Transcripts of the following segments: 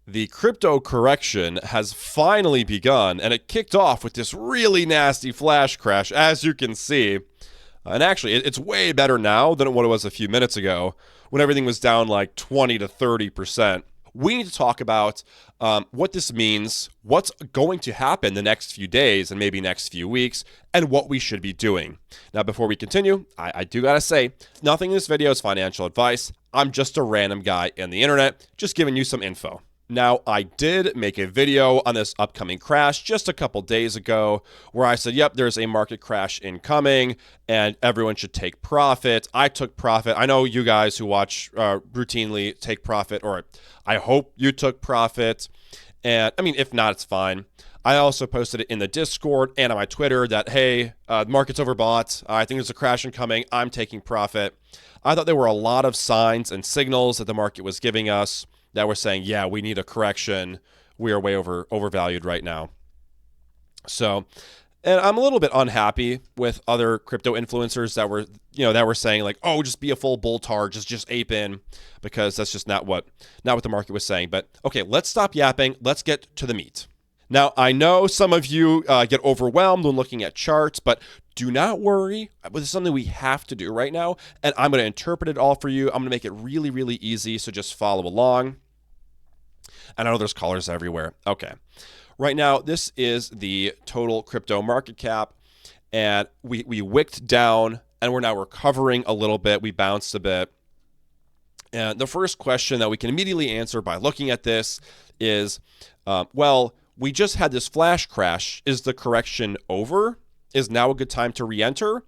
The crypto correction has finally begun, and it kicked off with this really nasty flash crash, as you can see. And actually, it's way better now than what it was a few minutes ago, when everything was down like 20 to 30%. We need to talk about what this means, what's going to happen the next few days and maybe next few weeks, and what we should be doing. Now, before we continue, I do gotta say, nothing in this video is financial advice. I'm just a random guy in the internet, just giving you some info. Now, I did make a video on this upcoming crash just a couple days ago where I said, yep, there's a market crash incoming and everyone should take profit. I took profit. I know you guys who watch routinely take profit, or I hope you took profit. And I mean, if not, it's fine. I also posted it in the Discord and on my Twitter that, hey, the market's overbought. I think there's a crash incoming. I'm taking profit. I thought there were a lot of signs and signals that the market was giving us that were saying, yeah, we need a correction. We are way overvalued right now. So, and I'm a little bit unhappy with other crypto influencers that were saying like, oh, just be a full bull tar, just ape in, because that's just not what the market was saying. But okay, let's stop yapping. Let's get to the meat. Now, I know some of you get overwhelmed when looking at charts, but do not worry. This is something we have to do right now, and I'm going to interpret it all for you. I'm going to make it really, really easy, so just follow along. And I know there's colors everywhere. Okay. Right now, this is the total crypto market cap, and we wicked down, and we're now recovering a little bit. We bounced a bit. And the first question that we can immediately answer by looking at this is, well, we just had this flash crash. Is the correction over? Is now a good time to re-enter?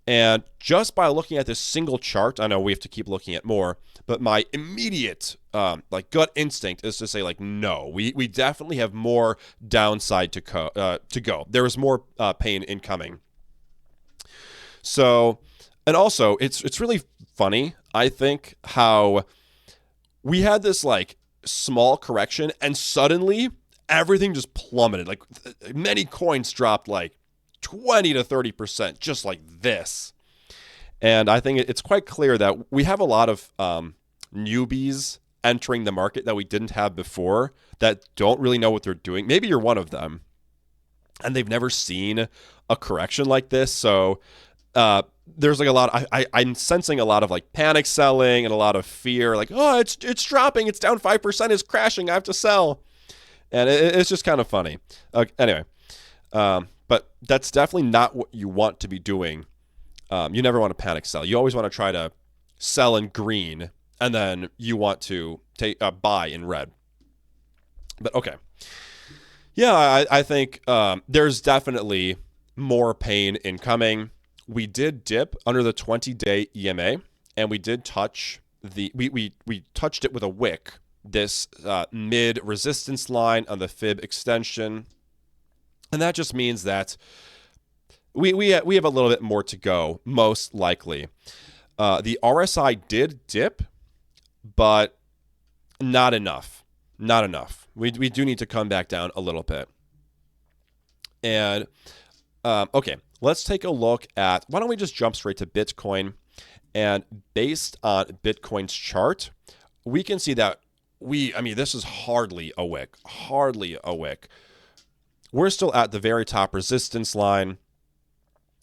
And just by looking at this single chart, I know we have to keep looking at more, but my immediate gut instinct is to say like, no, we definitely have more downside to go. There is more pain incoming. So, and also it's really funny, I think, how we had this like small correction and suddenly everything just plummeted. Like many coins dropped like 20 to 30%, just like this. And I think it's quite clear that we have a lot of newbies entering the market that we didn't have before that don't really know what they're doing. Maybe you're one of them and they've never seen a correction like this. So there's like a lot, I'm sensing a lot of like panic selling and a lot of fear, like, oh, it's dropping, it's down 5%, it's crashing, I have to sell. And it's just kind of funny. Anyway, but that's definitely not what you want to be doing. You never want to panic sell. You always want to try to sell in green, and then you want to buy in red. But okay. Yeah, I think there's definitely more pain incoming. We did dip under the 20-day EMA, and we did touch we touched it with a wick, this mid resistance line on the fib extension. And that just means that we have a little bit more to go, most likely. The RSI did dip, but not enough. Not enough. We do need to come back down a little bit. And, okay, let's take a look at, why don't we just jump straight to Bitcoin? And based on Bitcoin's chart, we can see that this is hardly a wick. We're still at the very top resistance line.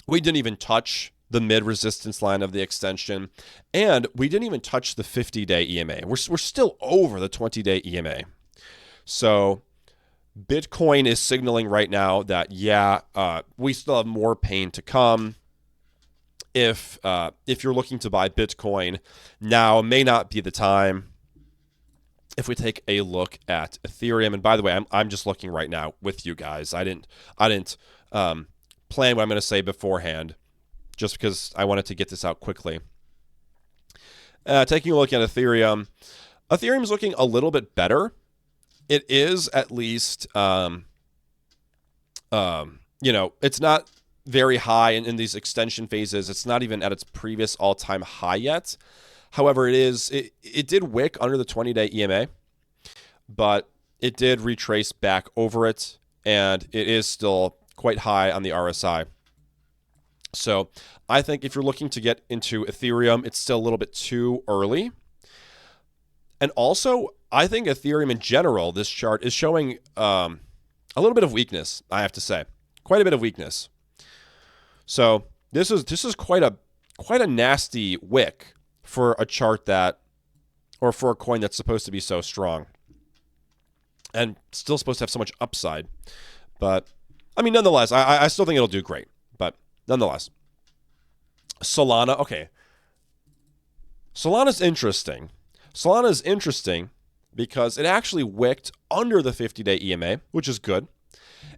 We didn't even touch the mid resistance line of the extension, and we didn't even touch the 50-day EMA. We're still over the 20-day EMA. So Bitcoin is signaling right now that, yeah, we still have more pain to come. If you're looking to buy Bitcoin, now may not be the time. If we take a look at Ethereum, and by the way, I'm just looking right now with you guys. I didn't plan what I'm going to say beforehand, just because I wanted to get this out quickly. Taking a look at Ethereum, Ethereum's looking a little bit better. It is at least, it's not very high in these extension phases. It's not even at its previous all-time high yet. However, it did wick under the 20-day EMA, but it did retrace back over it, and it is still quite high on the RSI. So I think if you're looking to get into Ethereum, it's still a little bit too early. And also, I think Ethereum in general, this chart is showing a little bit of weakness, I have to say. Quite a bit of weakness. So this is quite a nasty wick for a chart that, or for a coin that's supposed to be so strong and still supposed to have so much upside. But I mean, nonetheless, I still think it'll do great. But nonetheless, Solana, okay. Solana's interesting. Solana is interesting because it actually wicked under the 50-day EMA, which is good.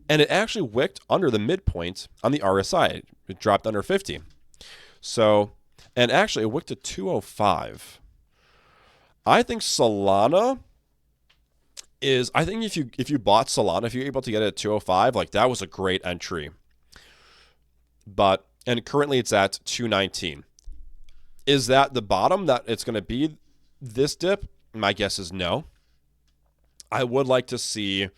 And it actually wicked under the midpoint on the RSI. It dropped under 50. So, and actually it wicked to 205. I think Solana is, I think if you bought Solana, if you're able to get it at 205, like that was a great entry. But, and currently it's at 219. Is that the bottom that it's going to be this dip? My guess is no. I would like to see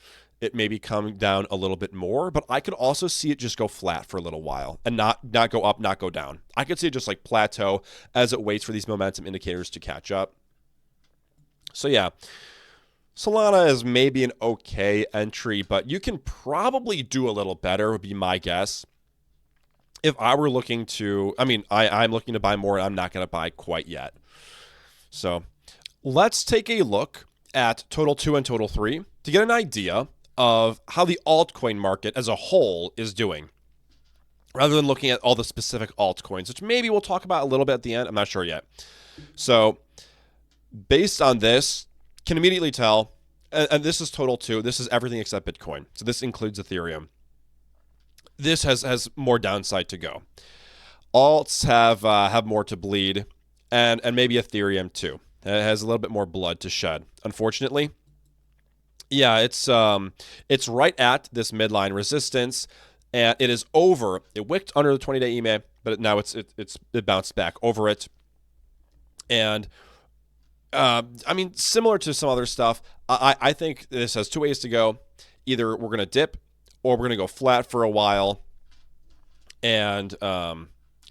it maybe come down a little bit more, but I could also see it just go flat for a little while and not go up, not go down. I could see it just like plateau as it waits for these momentum indicators to catch up. So yeah, Solana is maybe an okay entry, but you can probably do a little better, would be my guess. If I were looking to, I mean, I'm looking to buy more, and I'm not going to buy quite yet. So let's take a look at Total 2 and Total 3 to get an idea of how the altcoin market as a whole is doing, rather than looking at all the specific altcoins, which maybe we'll talk about a little bit at the end. I'm not sure yet. So based on this, can immediately tell, and this is Total 2, this is everything except Bitcoin. So this includes Ethereum. This has more downside to go. Alts have more to bleed, and maybe Ethereum too. It has a little bit more blood to shed, unfortunately. Yeah, it's right at this midline resistance, and it is over. It wicked under the 20-day EMA, but now it bounced back over it. And I mean, similar to some other stuff, I think this has two ways to go. Either we're gonna dip, or we're gonna go flat for a while, and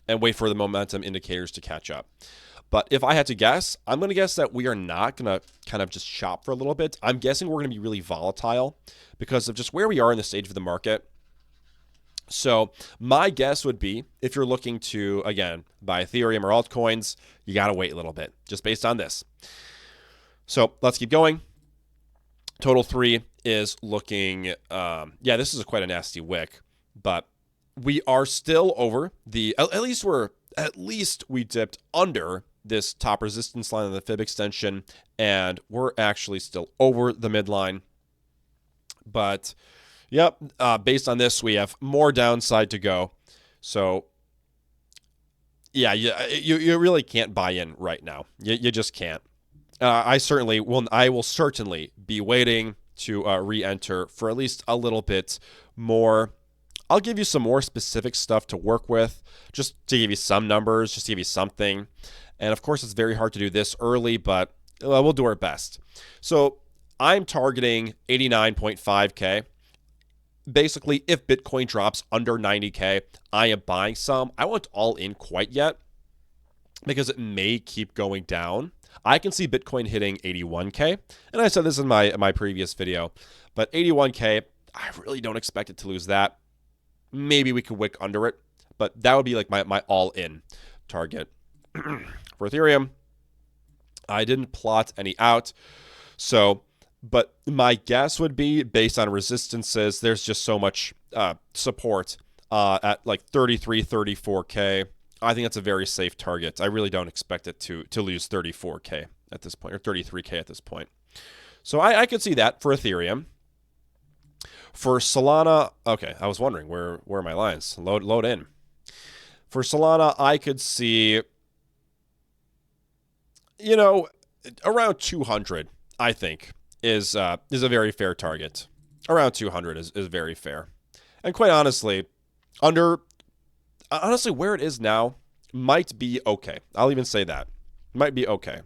wait for the momentum indicators to catch up. But if I had to guess, I'm going to guess that we are not going to kind of just shop for a little bit. I'm guessing we're going to be really volatile because of just where we are in the stage of the market. So my guess would be, if you're looking to, again, buy Ethereum or altcoins, you got to wait a little bit just based on this. So let's keep going. Total 3 is looking, yeah, this is quite a nasty wick, but we are still over the, at least we dipped under this top resistance line of the fib extension, and we're actually still over the midline. But yep, based on this, we have more downside to go. So yeah, you really can't buy in right now. You just can't. I will certainly be waiting to re-enter for at least a little bit more. I'll give you some more specific stuff to work with, just to give you some numbers, just to give you something. And of course, it's very hard to do this early, but we'll do our best. So I'm targeting 89.5K. Basically, if Bitcoin drops under 90K, I am buying some. I won't all in quite yet because it may keep going down. I can see Bitcoin hitting 81K. And I said this in my previous video, but 81K, I really don't expect it to lose that. Maybe we could wick under it, but that would be like my all-in target. For Ethereum, I didn't plot any out. So, but my guess would be, based on resistances, there's just so much support at like 33, 34K. I think that's a very safe target. I really don't expect it to lose 34K at this point, or 33K at this point. So I could see that for Ethereum. For Solana, okay, I was wondering, where are my lines? Load in. For Solana, I could see, around 200, I think, is a very fair target. Around 200 is very fair. And quite honestly, where it is now might be okay. I'll even say that. Might be okay.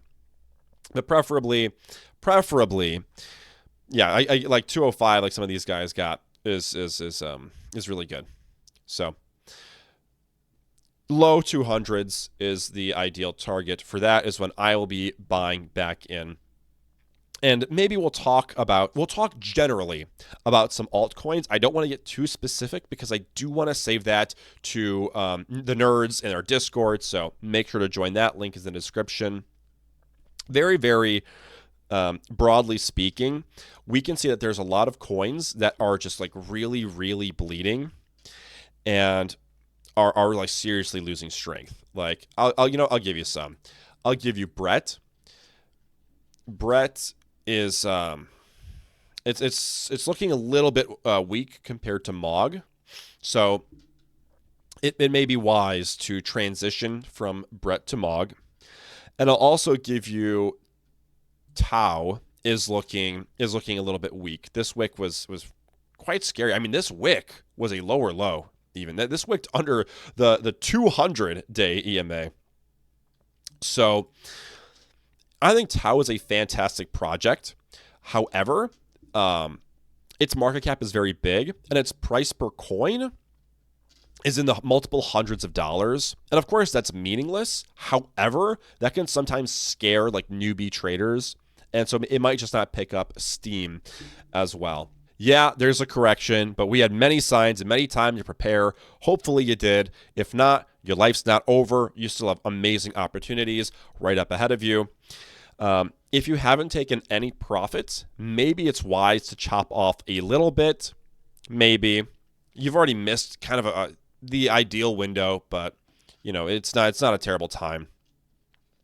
But preferably, yeah, I like 205, like some of these guys got, is really good. So low 200s is the ideal target. For that is when I will be buying back in. And maybe we'll talk generally about some altcoins. I don't want to get too specific because I do want to save that to the nerds in our Discord. So make sure to join that. Link is in the description. Very, very broadly speaking, we can see that there's a lot of coins that are just like really, really bleeding and are like seriously losing strength. Like I'll give you some. I'll give you Brett. Brett is it's looking a little bit weak compared to Mog, so it may be wise to transition from Brett to Mog. And I'll also give you Tau is looking a little bit weak. This wick was quite scary. I mean, this wick was a lower low. Even this wicked under the 200-day EMA. So I think Tau is a fantastic project. However, its market cap is very big, and its price per coin is in the multiple hundreds of dollars. And of course, that's meaningless. However, that can sometimes scare like newbie traders, and so it might just not pick up steam as well. Yeah, there's a correction, but we had many signs and many time to prepare. Hopefully you did. If not, your life's not over. You still have amazing opportunities right up ahead of you. If you haven't taken any profits, maybe it's wise to chop off a little bit. Maybe you've already missed kind of the ideal window, but it's not a terrible time.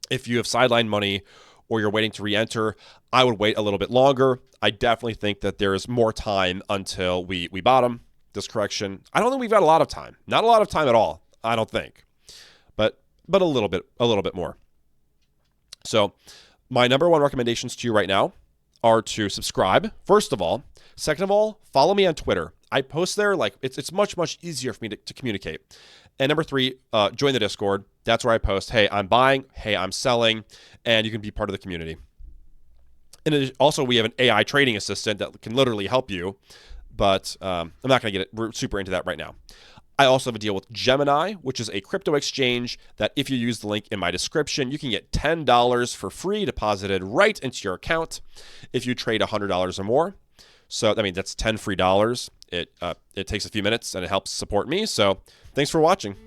If you have sideline money or you're waiting to re-enter, I would wait a little bit longer. I definitely think that there's more time until we bottom this correction. I don't think we've got a lot of time. Not a lot of time at all, I don't think. But a little bit more. So my number one recommendations to you right now are to subscribe, first of all. Second of all, follow me on Twitter. I post there, like it's much, much easier for me to communicate. And number three, join the Discord. That's where I post, hey, I'm buying, hey, I'm selling, and you can be part of the community. And also, we have an AI trading assistant that can literally help you, but I'm not going to get super into that right now. I also have a deal with Gemini, which is a crypto exchange that if you use the link in my description, you can get $10 for free deposited right into your account if you trade $100 or more. So, I mean, that's $10 free. It takes a few minutes and it helps support me. So thanks for watching.